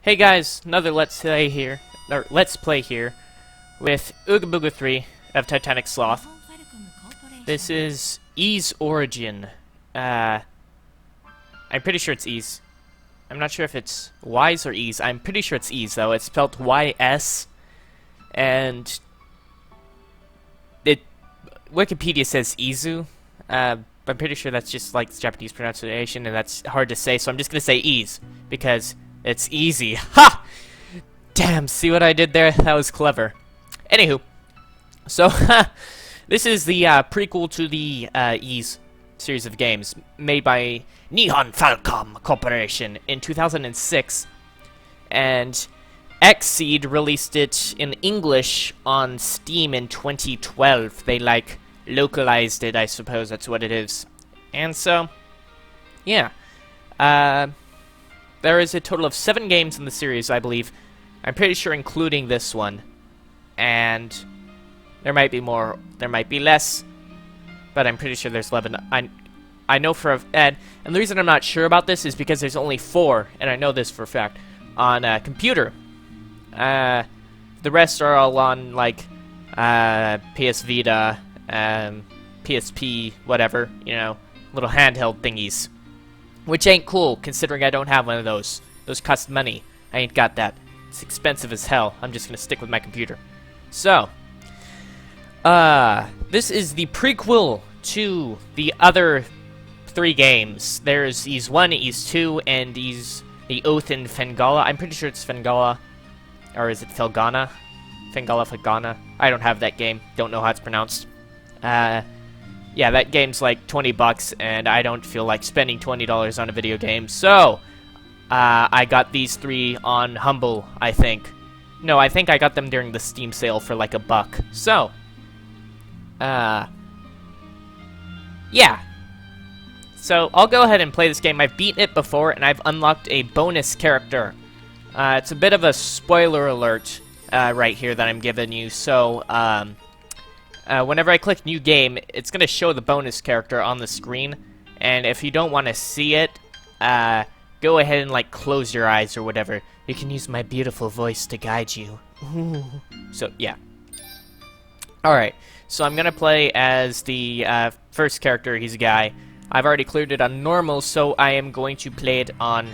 Hey guys, another Let's Play here, with Ooga Booga 3 of Titanic Sloth. This is Ys Origin. I'm pretty sure it's Ys. I'm not sure if it's Ys or Ys. I'm pretty sure it's Ys though. It's spelled Y-S, and Wikipedia says Izu. I'm pretty sure that's just like the Japanese pronunciation, and that's hard to say. So I'm just gonna say Ys because it's easy. Ha! Damn, see what I did there? That was clever. Anywho, so this is the prequel to the Ys series of games made by Nihon Falcom Corporation in 2006, and Xseed released it in English on Steam in 2012. They localized it, I suppose that's what it is. And so, yeah. There is a total of 7 games in the series, I believe. I'm pretty sure including this one. And there might be more, there might be less, but I'm pretty sure there's 11. I know for a and the reason I'm not sure about this is because there's only 4, and I know this for a fact, on a computer. The rest are all on like PS Vita, PSP, whatever, you know, little handheld thingies. Which ain't cool, considering I don't have one of those. Those cost money. I ain't got that. It's expensive as hell. I'm just gonna stick with my computer. So, this is the prequel to the other 3 games. There's Ys 1, Ys 2, and Ys the Oath in Fengala. I'm pretty sure it's Fengala. Or is it Felgana? Fengala. I don't have that game. Don't know how it's pronounced. Yeah, that game's like $20, and I don't feel like spending $20 on a video game. So, I got these 3 on Humble, I think. No, I think I got them during the Steam sale for like $1. So, yeah. So, I'll go ahead and play this game. I've beaten it before, and I've unlocked a bonus character. It's a bit of a spoiler alert right here that I'm giving you. So, whenever I click New Game, it's going to show the bonus character on the screen. And if you don't want to see it, go ahead and, like, close your eyes or whatever. You can use my beautiful voice to guide you. Ooh. So, yeah. Alright, so I'm going to play as the first character. He's a guy. I've already cleared it on normal, so I am going to play it on...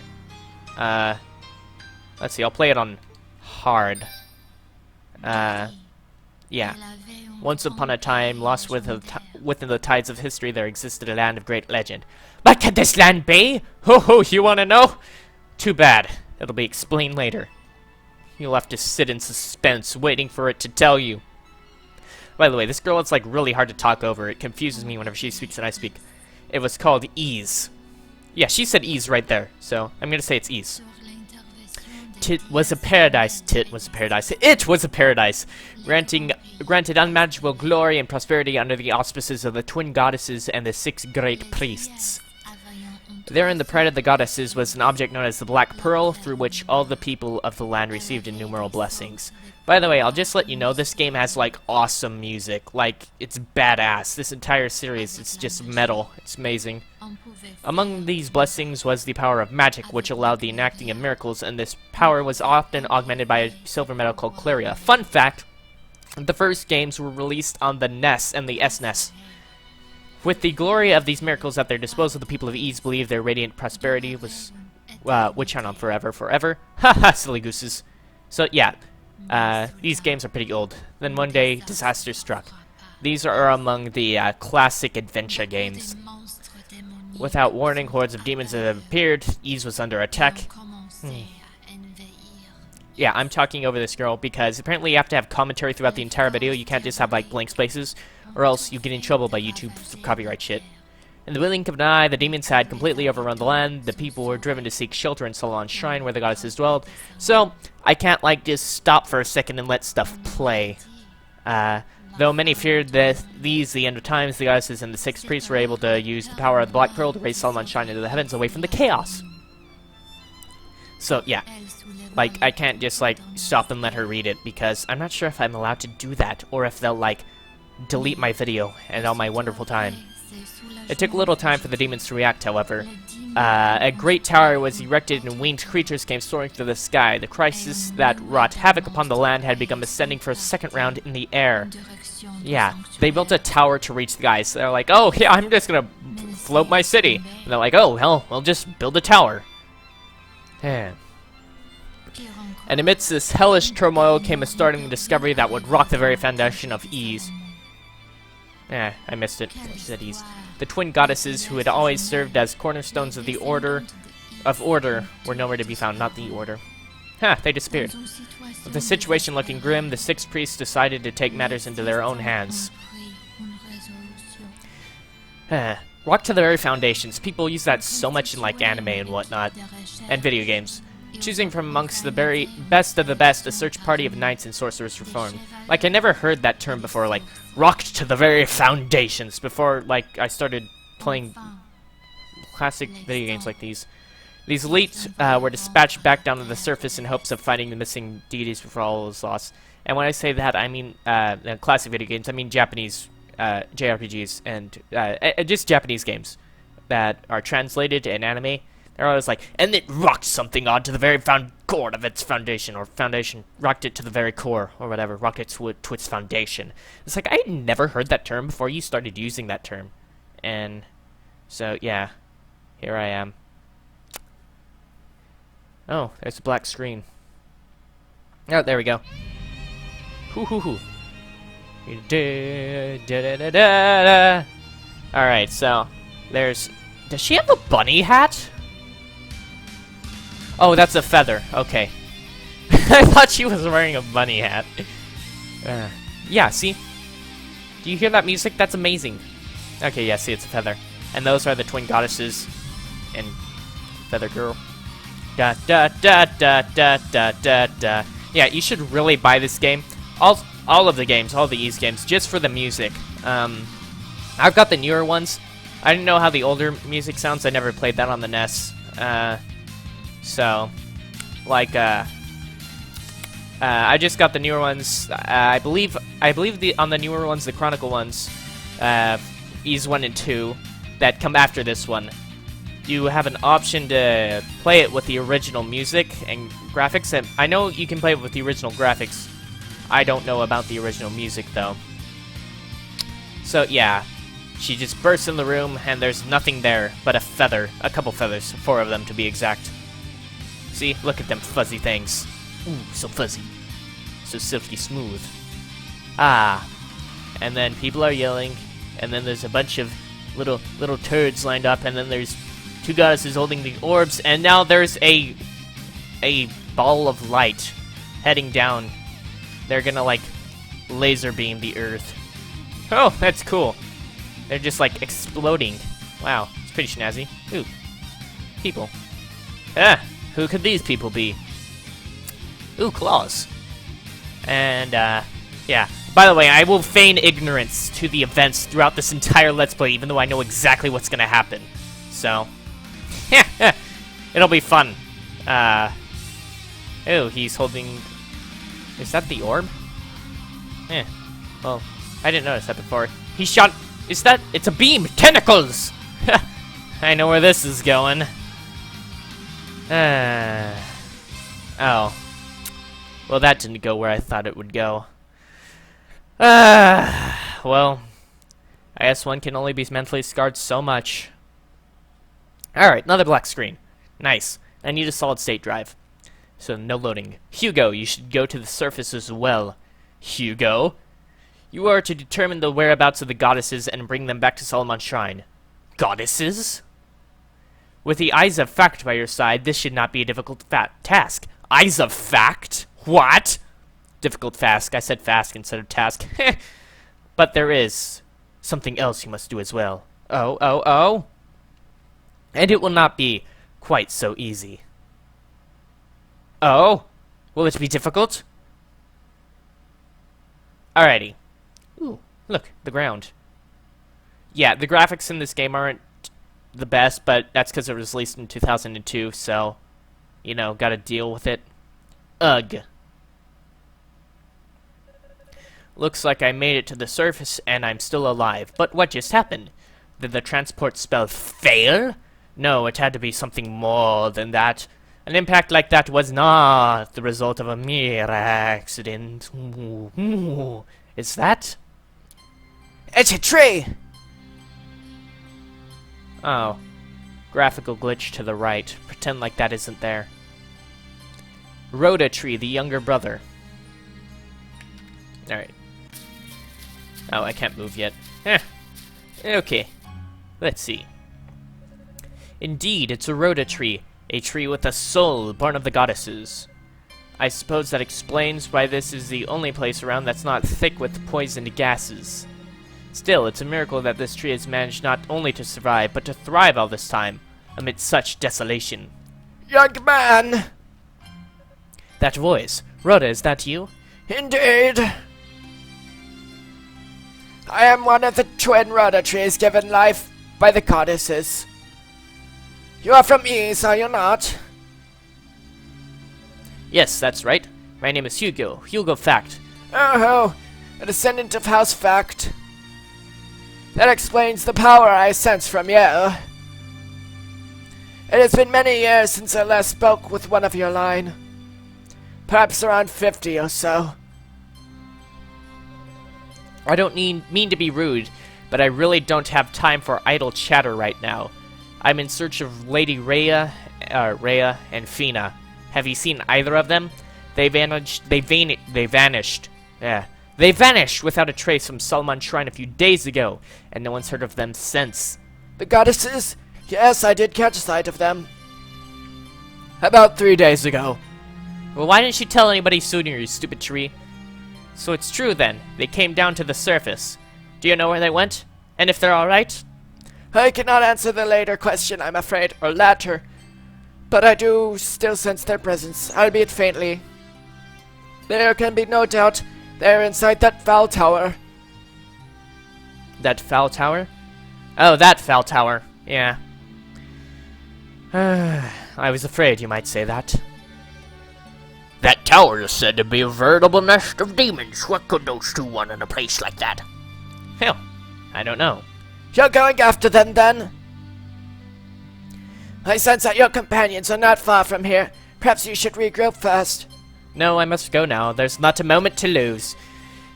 let's see, I'll play it on hard. Yeah. Once upon a time, lost within the tides of history, there existed a land of great legend. What could this land be? Ho ho, you wanna know? Too bad. It'll be explained later. You'll have to sit in suspense, waiting for it to tell you. By the way, this girl is like really hard to talk over. It confuses me whenever she speaks and I speak. It was called Ys. Yeah, she said Ys right there, so I'm gonna say it's Ys. It was a paradise, granted unmanageable glory and prosperity under the auspices of the twin goddesses and the 6 great priests. Therein the pride of the goddesses was an object known as the Black Pearl, through which all the people of the land received innumerable blessings. By the way, I'll just let you know, this game has, like, awesome music. Like, it's badass. This entire series, it's just metal. It's amazing. Among these blessings was the power of magic, which allowed the enacting of miracles, and this power was often augmented by a silver metal called Claria. Fun fact, the first games were released on the NES and the SNES. With the glory of these miracles at their disposal, the people of Ys believed their radiant prosperity was, would shine on forever. Haha, silly gooses. So, yeah. These games are pretty old. Then one day, disaster struck. These are among the classic adventure games. Without warning, hordes of demons have appeared. Ys was under attack. Yeah, I'm talking over this girl because apparently you have to have commentary throughout the entire video. You can't just have like blank spaces, or else you get in trouble by YouTube for copyright shit. In the blink of an eye, the demons had completely overrun the land. The people were driven to seek shelter in Solon's shrine where the goddesses dwelled. So, I can't, like, just stop for a second and let stuff play. Though many feared that the end of times, the goddesses and the 6 priests were able to use the power of the Black Pearl to raise Solon's shrine into the heavens away from the chaos. So, yeah. Like, I can't just, like, stop and let her read it, because I'm not sure if I'm allowed to do that, or if they'll, like, delete my video and all my wonderful time. It took little time for the demons to react, however. A great tower was erected and winged creatures came soaring through the sky. The crisis that wrought havoc upon the land had begun ascending for a second round in the air. Yeah, they built a tower to reach the guys. They're like, oh, yeah, I'm just gonna float my city. And they're like, oh, hell, we'll just build a tower. And amidst this hellish turmoil came a startling discovery that would rock the very foundation of Ys. I missed it. She said Ys. The twin goddesses, who had always served as cornerstones of the order, were nowhere to be found. Not the order. They disappeared. With the situation looking grim, the 6 priests decided to take matters into their own hands. Rock to the very foundations. People use that so much in like anime and whatnot, and video games. Choosing from amongst the very best of the best, a search party of knights and sorcerers were formed. Like, I never heard that term before, like, rocked to the very foundations, before, like, I started playing classic video games like these. These elite were dispatched back down to the surface in hopes of finding the missing deities before all was lost. And when I say that, I mean classic video games. I mean Japanese JRPGs and just Japanese games that are translated in anime. They're always like, and it rocked something onto the very core of its foundation, or foundation, rocked it to the very core, or whatever, rocked it to its foundation. It's like, I had never heard that term before you started using that term. And so, yeah, here I am. Oh, there's a black screen. Oh, there we go. Hoo hoo hoo. Alright, so, there's... Does she have a bunny hat? Oh, that's a feather. Okay. I thought she was wearing a bunny hat. Yeah, see? Do you hear that music? That's amazing. Okay, yeah, see, it's a feather. And those are the twin goddesses and Feather Girl. Da da da da da da da da. Yeah, you should really buy this game. All of the games, all the Ys games, just for the music. I've got the newer ones. I didn't know how the older music sounds. I never played that on the NES. So, like, I just got the newer ones. I believe on the newer ones, the Chronicle ones, Ys 1 and 2, that come after this one, you have an option to play it with the original music and graphics. And I know you can play it with the original graphics. I don't know about the original music, though. So, yeah. She just bursts in the room, and there's nothing there but a feather. A couple feathers. 4 of them, to be exact. See? Look at them fuzzy things. Ooh, so fuzzy. So silky smooth. Ah. And then people are yelling, and then there's a bunch of little turds lined up, and then there's 2 goddesses holding the orbs, and now there's a ball of light heading down. They're gonna, like, laser beam the earth. Oh, that's cool. They're just, like, exploding. Wow, it's pretty snazzy. Ooh. People. Who could these people be? Ooh, claws. And, yeah. By the way, I will feign ignorance to the events throughout this entire Let's Play, even though I know exactly what's gonna happen. So, it'll be fun. Oh, he's holding... Is that the orb? Well, I didn't notice that before. He shot... Is that... It's a beam! Tentacles! I know where this is going. Oh. Well, that didn't go where I thought it would go. Well, I guess one can only be mentally scarred so much. Alright, another black screen. Nice. I need a solid state drive. So, no loading. Hugo, you should go to the surface as well. Hugo? You are to determine the whereabouts of the goddesses and bring them back to Solomon Shrine. Goddesses? With the eyes of fact by your side, this should not be a difficult task. Eyes of fact? What? Difficult task. I said fast instead of task. But there is something else you must do as well. Oh? And it will not be quite so easy. Oh? Will it be difficult? Alrighty. Ooh, look, the ground. Yeah, the graphics in this game aren't the best, but that's because it was released in 2002, so, you know, gotta deal with it. Ugh. Looks like I made it to the surface and I'm still alive. But what just happened? Did the transport spell fail? No, it had to be something more than that. An impact like that was not the result of a mere accident. Is that? It's a tree! Oh. Graphical glitch to the right. Pretend like that isn't there. Rhoda Tree, the younger brother. Alright. Oh, I can't move yet. Okay. Let's see. Indeed, it's a Rhoda Tree. A tree with a soul, born of the goddesses. I suppose that explains why this is the only place around that's not thick with poisoned gases. Still, it's a miracle that this tree has managed not only to survive, but to thrive all this time, amid such desolation. Young man! That voice. Rhoda, is that you? Indeed! I am one of the twin Rhoda trees given life by the goddesses. You are from Ys, are you not? Yes, that's right. My name is Hugo. Hugo Fact. Oh, a descendant of House Fact. That explains the power I sense from you. It has been many years since I last spoke with one of your line. Perhaps around 50 or so. I don't mean to be rude, but I really don't have time for idle chatter right now. I'm in search of Lady Rhea and Fina. Have you seen either of them? They vanished. Yeah. They vanished without a trace from Solomon Shrine a few days ago, and no one's heard of them since. The goddesses? Yes, I did catch sight of them. About 3 days ago. Well, why didn't you tell anybody sooner, you stupid tree? So it's true then. They came down to the surface. Do you know where they went? And if they're alright? I cannot answer the later question, I'm afraid, or latter. But I do still sense their presence, albeit faintly. There can be no doubt they're inside that foul tower. That foul tower? Oh, that foul tower. Yeah. I was afraid you might say that. That tower is said to be a veritable nest of demons. What could those two want in a place like that? Hell, I don't know. You're going after them, then? I sense that your companions are not far from here. Perhaps you should regroup first. No, I must go now. There's not a moment to lose.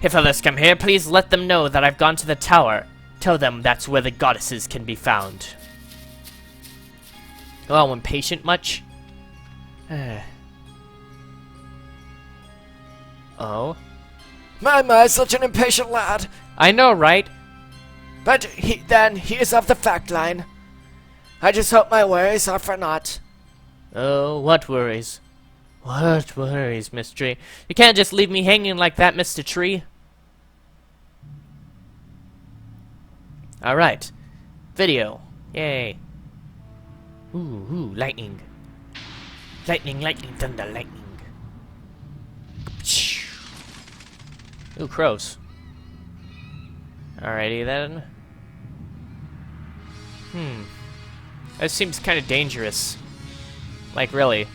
If others come here, please let them know that I've gone to the tower. Tell them that's where the goddesses can be found. Oh, impatient much? Oh? My, such an impatient lad. I know, right? But he is of the fact line. I just hope my worries are for naught. Oh, what worries? What worries, Miss Tree? You can't just leave me hanging like that, Mr. Tree. Alright. Video. Yay. Ooh, lightning. Lightning, lightning, thunder, lightning. Ooh, crows. Alrighty then. That seems kind of dangerous. Like, really.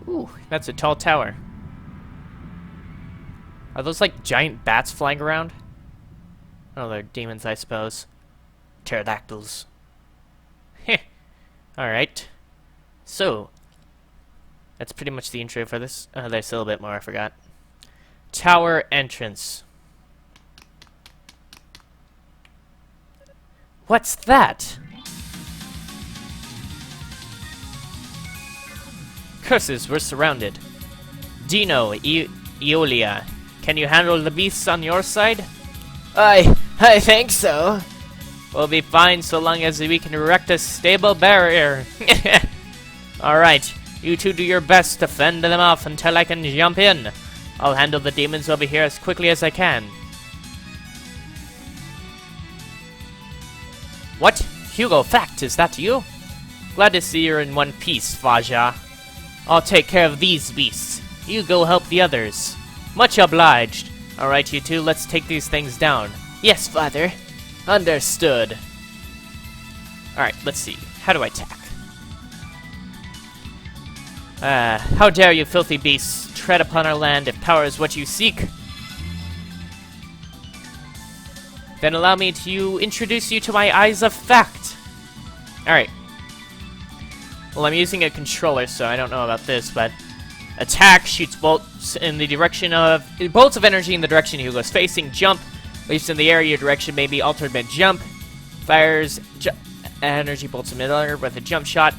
Ooh, that's a tall tower. Are those like giant bats flying around? Oh, they're demons, I suppose. Pterodactyls. Heh. Alright. So, that's pretty much the intro for this. Oh, there's still a bit more, I forgot. Tower entrance. What's that? Curses, we're surrounded. Dino, Eolia, can you handle the beasts on your side? I think so. We'll be fine so long as we can erect a stable barrier. Alright, you two do your best to fend them off until I can jump in. I'll handle the demons over here as quickly as I can. What? Hugo Fact, is that you? Glad to see you're in one piece, Faja. I'll take care of these beasts. You go help the others. Much obliged. Alright, you two, let's take these things down. Yes, father. Understood. Alright, let's see. How do I attack? How dare you filthy beasts tread upon our land if power is what you seek? Then allow me to introduce you to my eyes of fact. Alright. Well, I'm using a controller, so I don't know about this, but attack shoots bolts in the direction of bolts of energy in the direction Hugo's facing. Jump leaps in the air. Your direction may be altered mid-jump. Fires energy bolts in mid-air with a jump shot.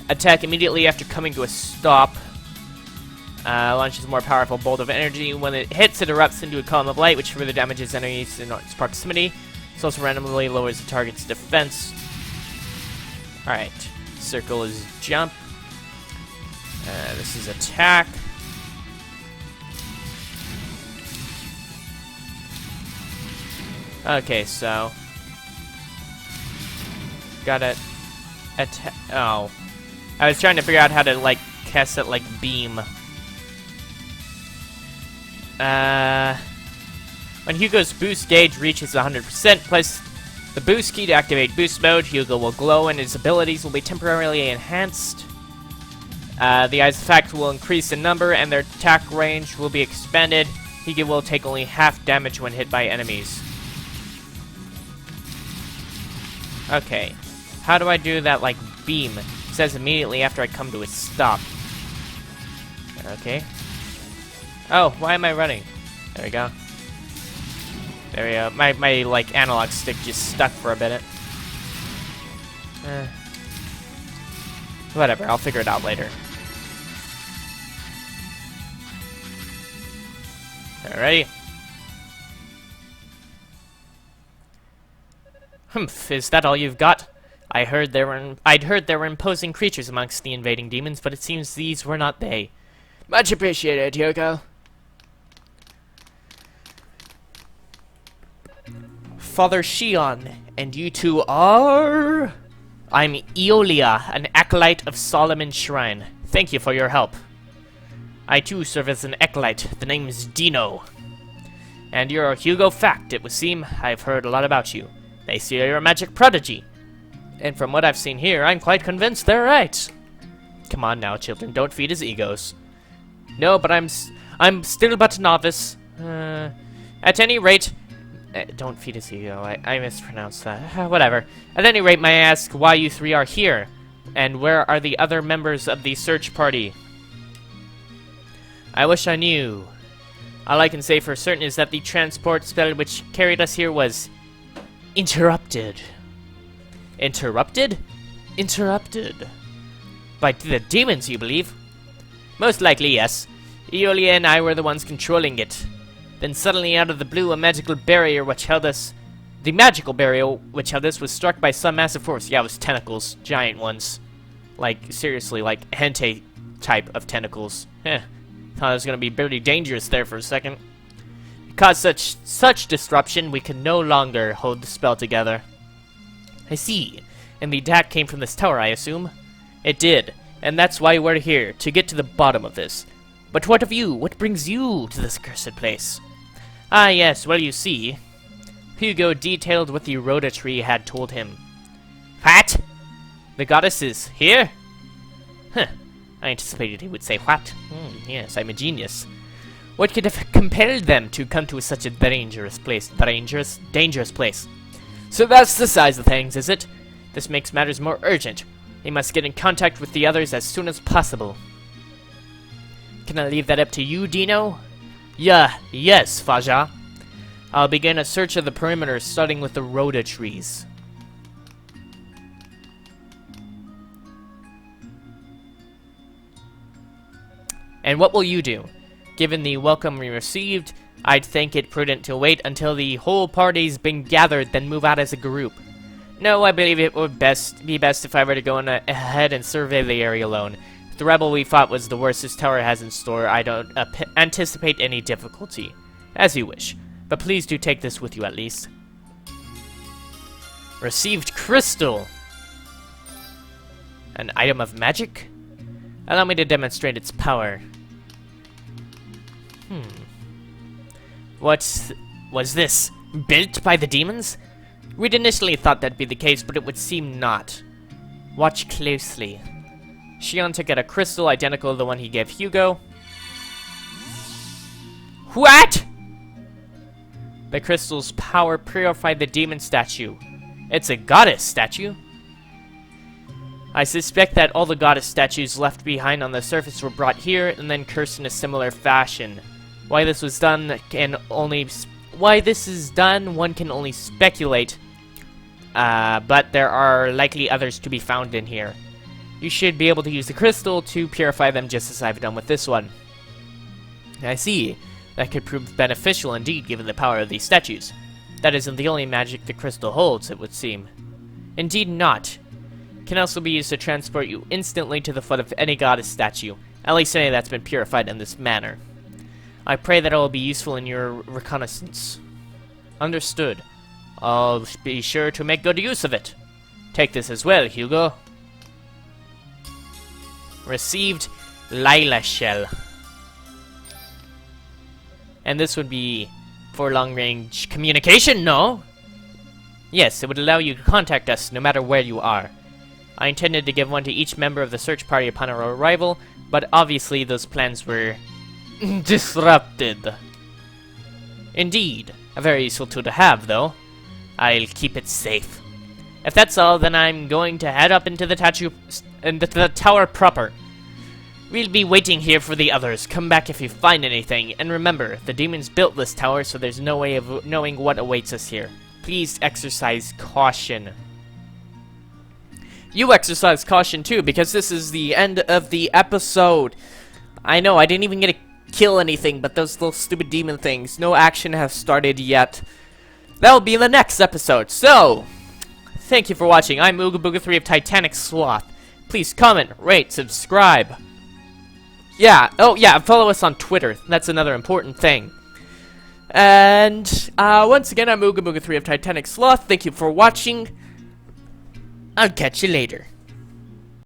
Attack immediately after coming to a stop. Launches a more powerful bolt of energy. When it hits, it erupts into a column of light, which further damages enemies in its proximity. This also randomly lowers the target's defense. Alright. Circle is jump. This is attack. Okay, so... Gotta... attack... Oh. I was trying to figure out how to, like, cast it like beam. When Hugo's boost gauge reaches 100%, press the boost key to activate boost mode. Hugo will glow and his abilities will be temporarily enhanced. The eyes effect will increase in number and their attack range will be expanded. Hugo will take only half damage when hit by enemies. Okay. How do I do that, like, beam? It says immediately after I come to a stop. Okay. Oh, why am I running? There we go. There we go. My like, analog stick just stuck for a minute. Whatever, I'll figure it out later. Alrighty. Humph, is that all you've got? I'd heard there were imposing creatures amongst the invading demons, but it seems these were not they. Much appreciated, Hugo. Father Shion, and you two are... I'm Eolia, an acolyte of Solomon Shrine. Thank you for your help. I too serve as an acolyte. The name's Dino. And you're Hugo Fact, it would seem. I've heard a lot about you. They say you're a magic prodigy. And from what I've seen here, I'm quite convinced they're right. Come on now, children, don't feed his egos. No, but I'm still but a novice. At any rate... don't feed his ego, I mispronounced that. Whatever. At any rate, may I ask why you three are here? And where are the other members of the search party? I wish I knew. All I can say for certain is that the transport spell which carried us here was... interrupted. Interrupted? Interrupted. By the demons, you believe? Most likely, yes. Eolia and I were the ones controlling it. Then suddenly, out of the blue, a magical barrier which held us... The magical barrier which held us was struck by some massive force. Yeah, it was tentacles. Giant ones. Like, seriously, like hentai type of tentacles. Thought it was gonna be pretty dangerous there for a second. It caused such disruption, we could no longer hold the spell together. I see. And the attack came from this tower, I assume? It did. And that's why we're here, to get to the bottom of this. But what of you? What brings you to this cursed place? Ah, yes, well, you see. Hugo detailed what the Rhoda tree had told him. What? The goddesses here? Huh. I anticipated he would say what. Yes, I'm a genius. What could have compelled them to come to such a dangerous place? Dangerous place. So that's the size of things, is it? This makes matters more urgent. They must get in contact with the others as soon as possible. Can I leave that up to you, Dino? Yes, Faja. I'll begin a search of the perimeter, starting with the Rhoda trees. And what will you do? Given the welcome we received, I'd think it prudent to wait until the whole party's been gathered, then move out as a group. No, I believe it would be best if I were to go ahead and survey the area alone. If the rebel we fought was the worst this tower has in store, I don't anticipate any difficulty. As you wish. But please do take this with you at least. Received crystal! An item of magic? Allow me to demonstrate its power. What was this? Built by the demons? We'd initially thought that'd be the case, but it would seem not. Watch closely. Shion took out a crystal identical to the one he gave Hugo. What? The crystal's power purified the demon statue. It's a goddess statue? I suspect that all the goddess statues left behind on the surface were brought here and then cursed in a similar fashion. Why this is done, one can only speculate. But there are likely others to be found in here. You should be able to use the crystal to purify them just as I've done with this one. I see. That could prove beneficial indeed, given the power of these statues. That isn't the only magic the crystal holds, it would seem. Indeed not. Can also be used to transport you instantly to the foot of any goddess statue, at least any that's been purified in this manner. I pray that it will be useful in your reconnaissance. Understood. I'll be sure to make good use of it. Take this as well, Hugo. Received Lila Shell. And this would be for long-range communication, no? Yes, it would allow you to contact us no matter where you are. I intended to give one to each member of the search party upon our arrival, but obviously those plans were disrupted. Indeed, a very useful tool to have, though. I'll keep it safe. If that's all, then I'm going to head up into the tower proper. We'll be waiting here for the others. Come back if you find anything. And remember, the demons built this tower, so there's no way of knowing what awaits us here. Please exercise caution. You exercise caution too, because this is the end of the episode. I know, I didn't even get to kill anything, but those little stupid demon things. No action has started yet. That'll be in the next episode. So, thank you for watching. I'm Ooga Booga 3 of Titanic Sloth. Please comment, rate, subscribe. Yeah, oh yeah, follow us on Twitter. That's another important thing. And, once again, I'm Ooga Booga 3 of Titanic Sloth. Thank you for watching. I'll catch you later.